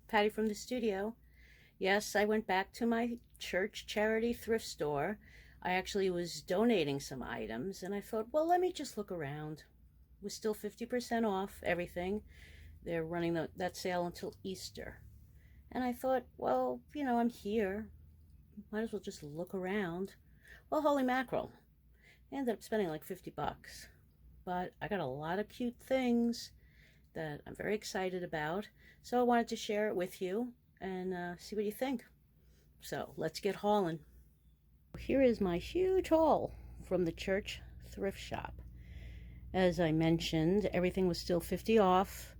Patty from the studio. Yes, I went back to my church charity thrift store. I actually was donating some items and I thought, well, let me just look around. It was still 50% off everything. They're running that sale until Easter. And I thought, well, I'm here. Might as well just look around. Well, holy mackerel. I ended up spending like 50 bucks. But I got a lot of cute things that I'm very excited about. So I wanted to share it with you and see what you think. So let's get hauling. Here is my huge haul from the church thrift shop. As I mentioned, everything was still 50 off,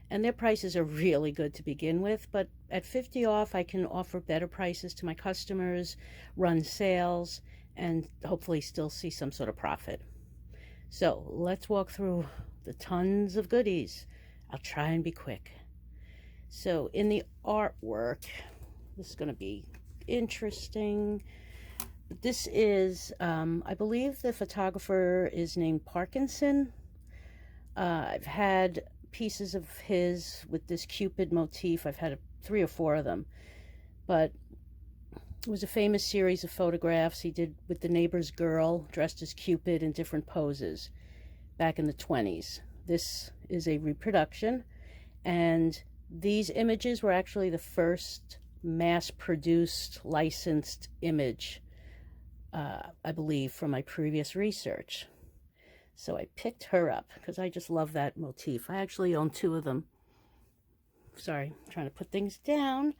and their prices are really good to begin with, but at 50 off I can offer better prices to my customers, run sales, and hopefully still see some sort of profit. So let's walk through the tons of goodies. I'll try and be quick. So in the artwork, this is going to be interesting. This is, I believe the photographer is named Parkinson. I've had pieces of his with this Cupid motif. I've had 3 or 4 of them. But it was a famous series of photographs he did with the neighbor's girl dressed as Cupid in different poses back in the 20s. This is a reproduction, and these images were actually the first mass-produced, licensed image, I believe, from my previous research. So I picked her up because I just love that motif. I actually own 2 of them. Sorry, I'm trying to put things down.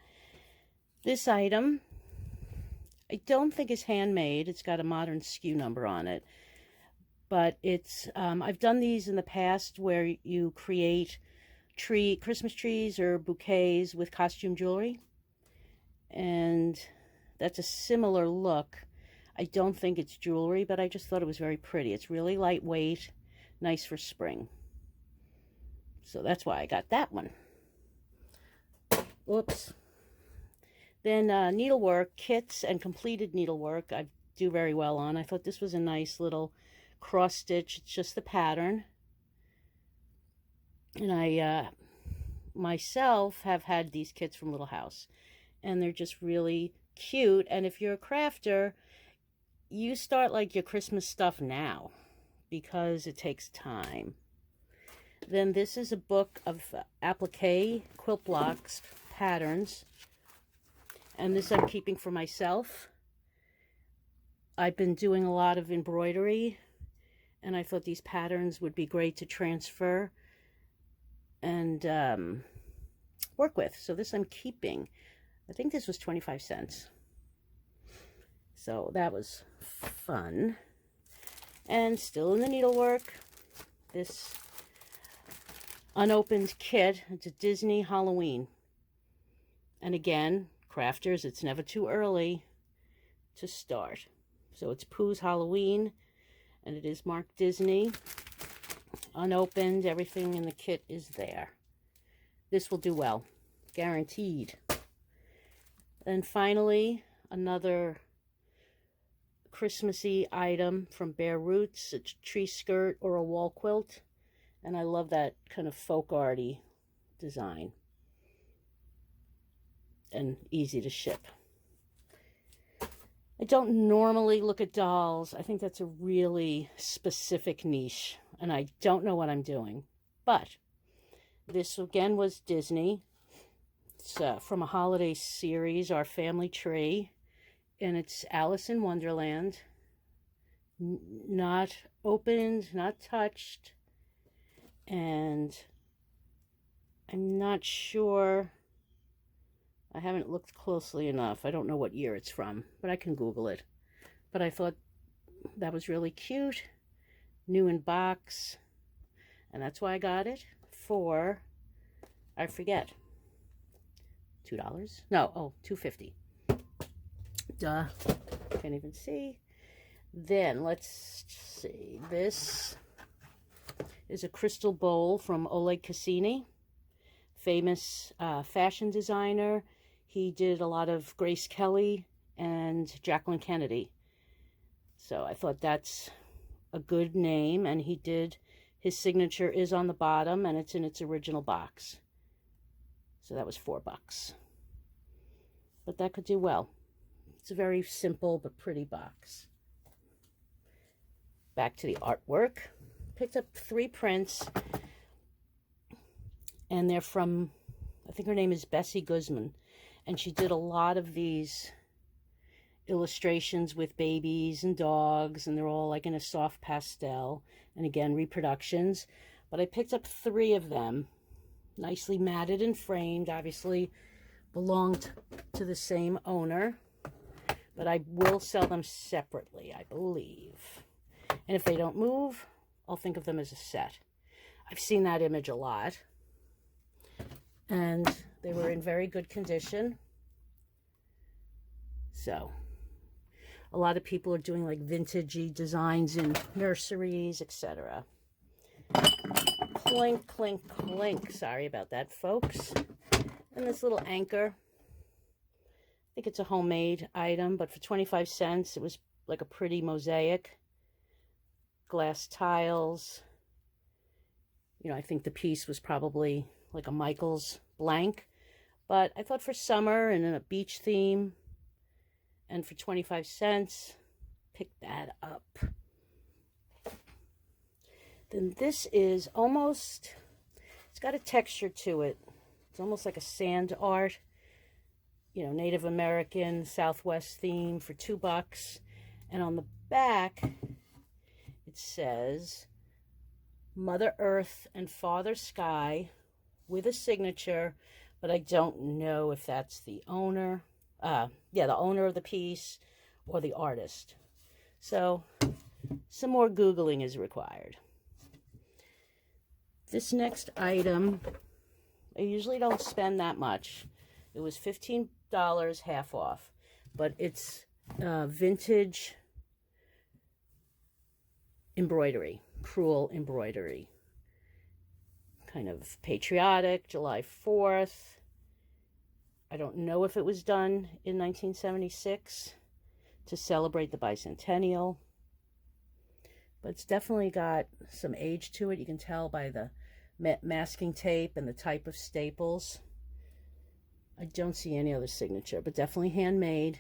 This item, I don't think is handmade. It's got a modern SKU number on it. But it's, I've done these in the past where you create Christmas trees or bouquets with costume jewelry. And that's a similar look. I don't think it's jewelry, but I just thought it was very pretty. It's really lightweight, nice for spring. So that's why I got that one. Whoops. Then needlework, kits and completed needlework I do very well on. I thought this was a nice little cross stitch. It's just the pattern. And I myself have had these kits from Little House. And they're just really cute. And if you're a crafter, you start like your Christmas stuff now because it takes time. Then this is a book of applique quilt blocks patterns, and this I'm keeping for myself. I've been doing a lot of embroidery, and I thought these patterns would be great to transfer and work with. So this I'm keeping. I think this was 25 cents. So that was fun. And still in the needlework, this unopened kit. It's a Disney Halloween. And again, crafters, it's never too early to start. So it's Pooh's Halloween, and it is marked Disney. Unopened, everything in the kit is there. This will do well, guaranteed. And finally, another Christmassy item from Bare Roots. It's a tree skirt or a wall quilt, and I love that kind of folk arty design, and easy to ship. I don't normally look at dolls. I think that's a really specific niche, and I don't know what I'm doing. But this again was Disney. It's from a holiday series, Our Family Tree. And it's Alice in Wonderland. Not opened, not touched. And I'm not sure. I haven't looked closely enough. I don't know what year it's from, but I can Google it. But I thought that was really cute. New in box. And that's why I got it for, I forget, $2? No, oh, $2.50. Duh, can't even see. Then let's see, this is a crystal bowl from Oleg Cassini, famous fashion designer. He did a lot of Grace Kelly and Jacqueline Kennedy. So I thought that's a good name, and his signature is on the bottom, and it's in its original box. So that was $4. But that could do well. It's a very simple but pretty box. Back to the artwork. Picked up 3 prints. And they're from, I think her name is Bessie Guzman. And she did a lot of these illustrations with babies and dogs. And they're all like in a soft pastel. And again, reproductions. But I picked up 3 of them. Nicely matted and framed. Obviously belonged to the same owner. But I will sell them separately, I believe. And if they don't move, I'll think of them as a set. I've seen that image a lot. And they were in very good condition. So, a lot of people are doing like vintagey designs in nurseries, etc. Clink, clink, clink. Sorry about that, folks. And this little anchor. I think it's a homemade item, but for 25 cents, it was like a pretty mosaic. Glass tiles. You know, I think the piece was probably like a Michaels blank. But I thought for summer and in a beach theme, and for 25 cents, pick that up. Then this is almost, it's got a texture to it. It's almost like a sand art. You know, Native American, Southwest theme for $2. And on the back, it says, Mother Earth and Father Sky with a signature, but I don't know if that's the owner. Yeah, the owner of the piece or the artist. So, some more Googling is required. This next item, I usually don't spend that much. It was $15, half off. But it's vintage embroidery, crewel embroidery. Kind of patriotic, July 4th. I don't know if it was done in 1976 to celebrate the bicentennial. But it's definitely got some age to it. You can tell by the masking tape and the type of staples. I don't see any other signature, but definitely handmade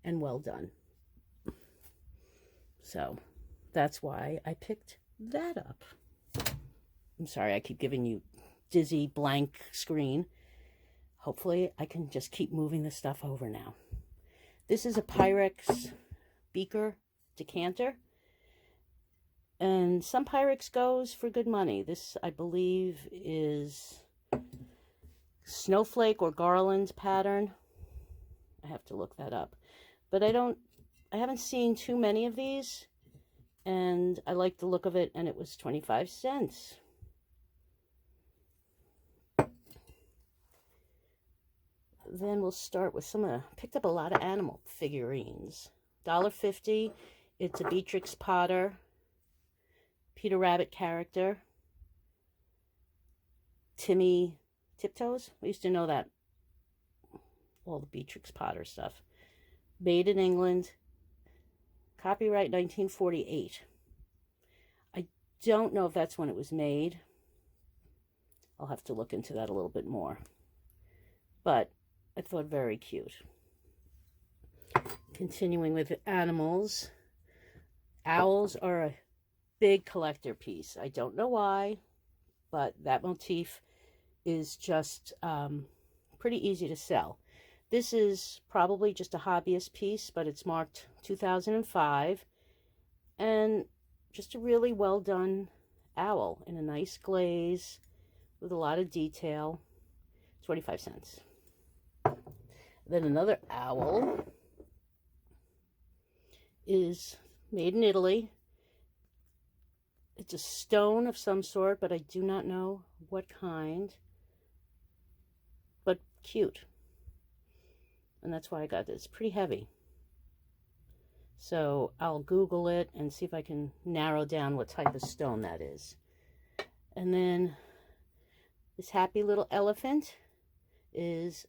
and well done. So that's why I picked that up. I'm sorry, I keep giving you dizzy blank screen. Hopefully I can just keep moving this stuff over now. This is a Pyrex beaker decanter. And some Pyrex goes for good money. This, I believe, is snowflake or garland pattern. I have to look that up. But I haven't seen too many of these. And I like the look of it, and it was 25 cents. Then we'll start with picked up a lot of animal figurines. $1.50. It's a Beatrix Potter, Peter Rabbit character. Timmy Tiptoes. I used to know that. All the Beatrix Potter stuff. Made in England. Copyright 1948. I don't know if that's when it was made. I'll have to look into that a little bit more. But I thought very cute. Continuing with animals. Owls are a big collector piece. I don't know why, but that motif is just pretty easy to sell. This is probably just a hobbyist piece, but it's marked 2005, and just a really well done owl in a nice glaze with a lot of detail. 25 cents. Then another owl is made in Italy. It's a stone of some sort, but I do not know what kind. But cute. And that's why I got this. Pretty heavy. So I'll Google it and see if I can narrow down what type of stone that is. And then this happy little elephant is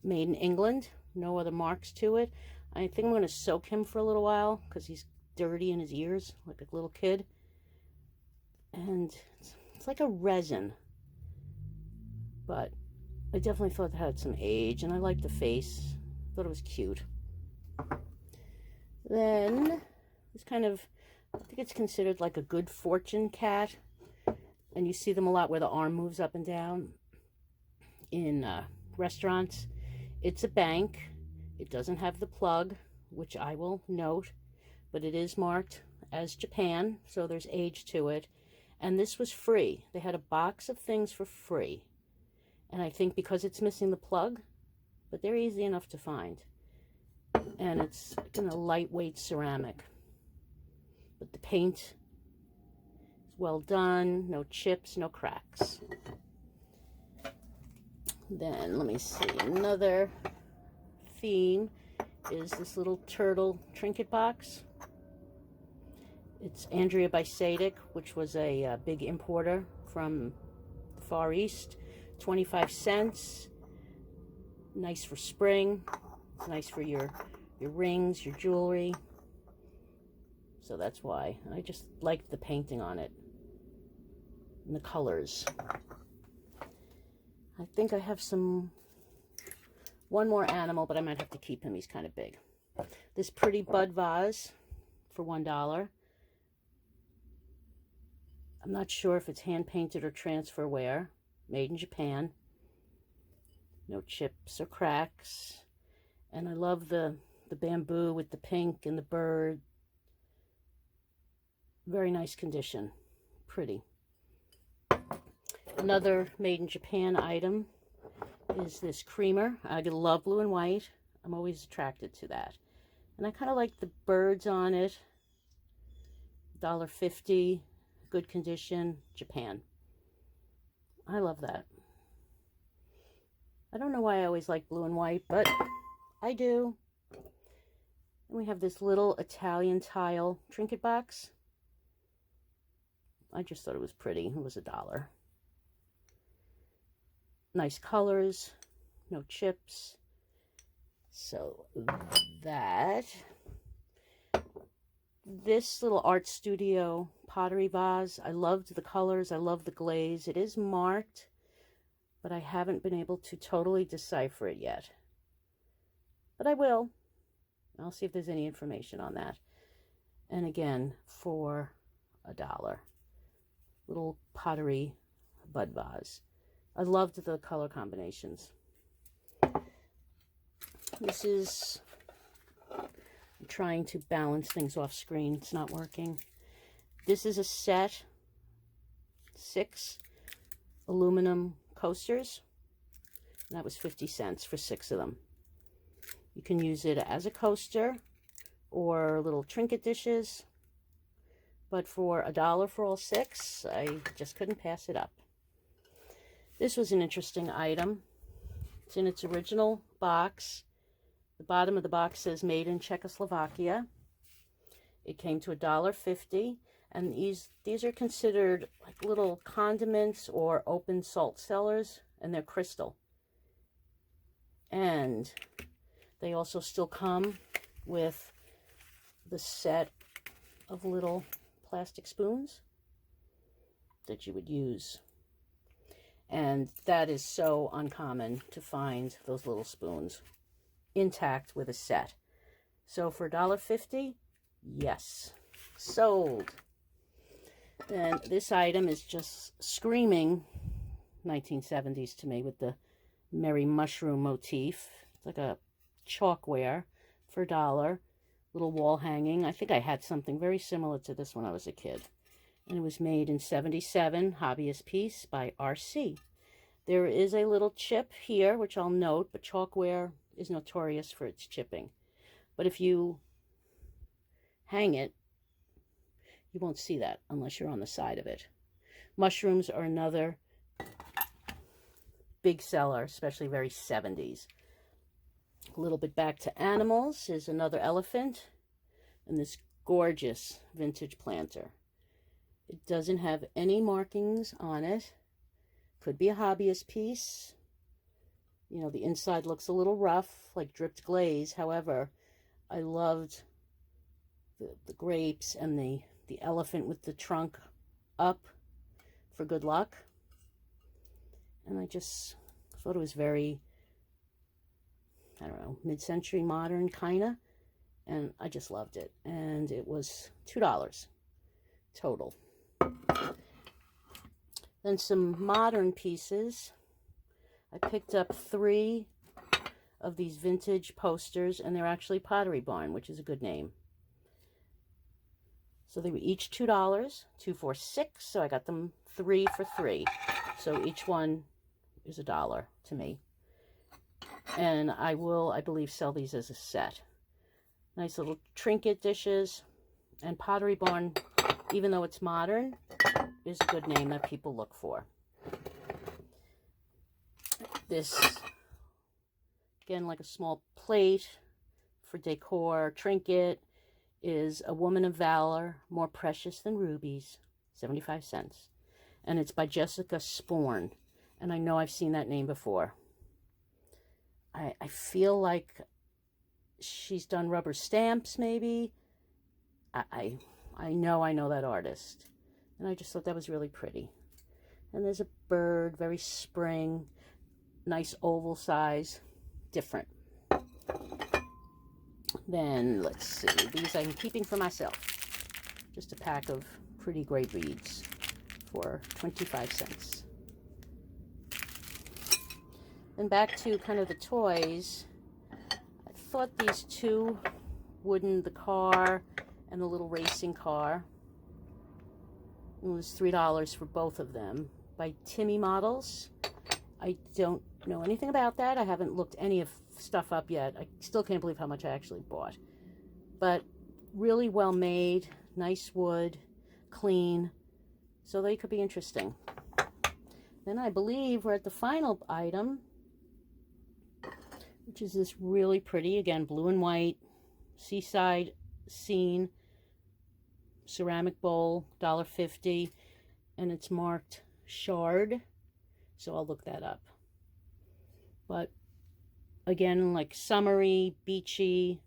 made in England. No other marks to it. I think I'm going to soak him for a little while because he's dirty in his ears like a little kid. And it's like a resin. but I definitely thought it had some age, and I liked the face. Thought it was cute. Then it's kind of, I think it's considered like a good fortune cat, and you see them a lot where the arm moves up and down in restaurants. It's a bank. It doesn't have the plug, which I will note, but it is marked as Japan, so there's age to it. And this was free. They had a box of things for free. And I think because it's missing the plug, but they're easy enough to find. And it's in a lightweight ceramic. But the paint is well done, no chips, no cracks. Then let me see, another theme is this little turtle trinket box. It's Andrea by Sadek, which was a big importer from the Far East. 25 cents. Nice for spring. It's nice for your rings, your jewelry. So that's why. I just liked the painting on it and the colors. I think I have one more animal, but I might have to keep him. He's kind of big. This pretty bud vase for $1. I'm not sure if it's hand painted or transfer wear. Made in Japan. No chips or cracks. And I love the bamboo with the pink and the bird. Very nice condition. Pretty. Another made in Japan item is this creamer. I love blue and white. I'm always attracted to that. And I kind of like the birds on it. $1.50. Good condition. Japan. I love that. I don't know why I always like blue and white, but I do. And we have this little Italian tile trinket box. I just thought it was pretty. It was $1. Nice colors, no chips. So that. This little art studio pottery vase, I loved the colors. I love the glaze. It is marked, but I haven't been able to totally decipher it yet. But I will. I'll see if there's any information on that. And again, for $1. Little pottery bud vase. I loved the color combinations. This is, I'm trying to balance things off screen. It's not working. This is a set, 6 aluminum coasters. That was 50 cents for 6 of them. You can use it as a coaster or little trinket dishes. But for $1 for all 6, I just couldn't pass it up. This was an interesting item. It's in its original box. The bottom of the box says made in Czechoslovakia. It came to $1.50, and these are considered like little condiments or open salt cellars, and they're crystal. And they also still come with the set of little plastic spoons that you would use. And that is so uncommon to find those little spoons intact with a set. So for $1.50, yes, sold. And this item is just screaming 1970s to me with the merry mushroom motif. It's like a chalkware for $1. Little wall hanging. I think I had something very similar to this when I was a kid. And it was made in '77, hobbyist piece by RC. There is a little chip here, which I'll note, but chalkware is notorious for its chipping. But if you hang it, you won't see that unless you're on the side of it. Mushrooms are another big seller, especially very 70s. A little bit back to animals is another elephant and this gorgeous vintage planter. It doesn't have any markings on it. Could be a hobbyist piece. You know, the inside looks a little rough, like dripped glaze. However, I loved the grapes and the elephant with the trunk up for good luck. And I just thought it was very, I don't know, mid-century modern kind of. And I just loved it. And it was $2 total. Then some modern pieces. I picked up 3 of these vintage posters, and they're actually Pottery Barn, which is a good name. So they were each $2, 2 for $6, so I got them 3 for $3. So each one is $1 to me. And I will, I believe, sell these as a set. Nice little trinket dishes. And Pottery Barn, even though it's modern, is a good name that people look for. This, again, like a small plate for decor, trinket, is A Woman of Valor, More Precious Than Rubies, 75 cents. And it's by Jessica Sporn. And I know I've seen that name before. I feel like she's done rubber stamps, maybe. I know that artist. And I just thought that was really pretty. And there's a bird, very spring, nice oval size, different. Then, let's see, these I'm keeping for myself. Just a pack of pretty great beads for 25 cents. And back to kind of the toys. I thought these 2 wooden, the car and the little racing car. It was $3 for both of them by Timmy Models. I don't know anything about that. I haven't looked any of stuff up yet. I still can't believe how much I actually bought. But really well made, nice wood, clean. So they could be interesting. Then I believe we're at the final item, which is this really pretty, again, blue and white, seaside scene, ceramic bowl, $1.50, and it's marked shard, so I'll look that up. But again, like summery, beachy,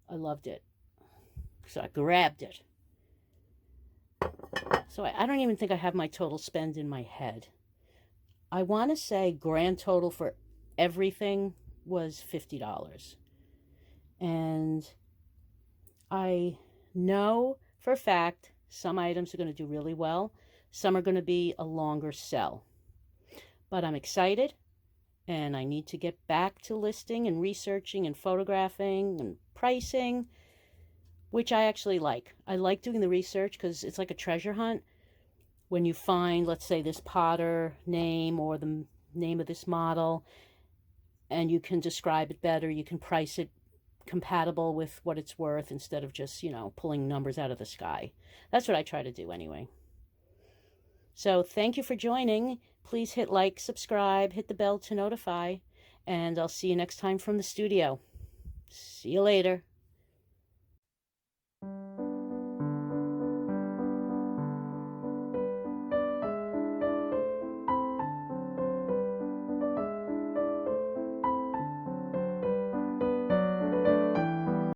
I loved it, so I grabbed it. So I don't even think I have my total spend in my head. I want to say grand total for everything was $50. And I know for a fact some items are going to do really well. Some are going to be a longer sell. But I'm excited, and I need to get back to listing and researching and photographing and pricing, which I actually like. I like doing the research because it's like a treasure hunt. When you find, let's say, this potter name or the name of this model, and you can describe it better, you can price it compatible with what it's worth instead of just, pulling numbers out of the sky. That's what I try to do anyway. So thank you for joining. Please hit like, subscribe, hit the bell to notify, and I'll see you next time from the studio. See you later.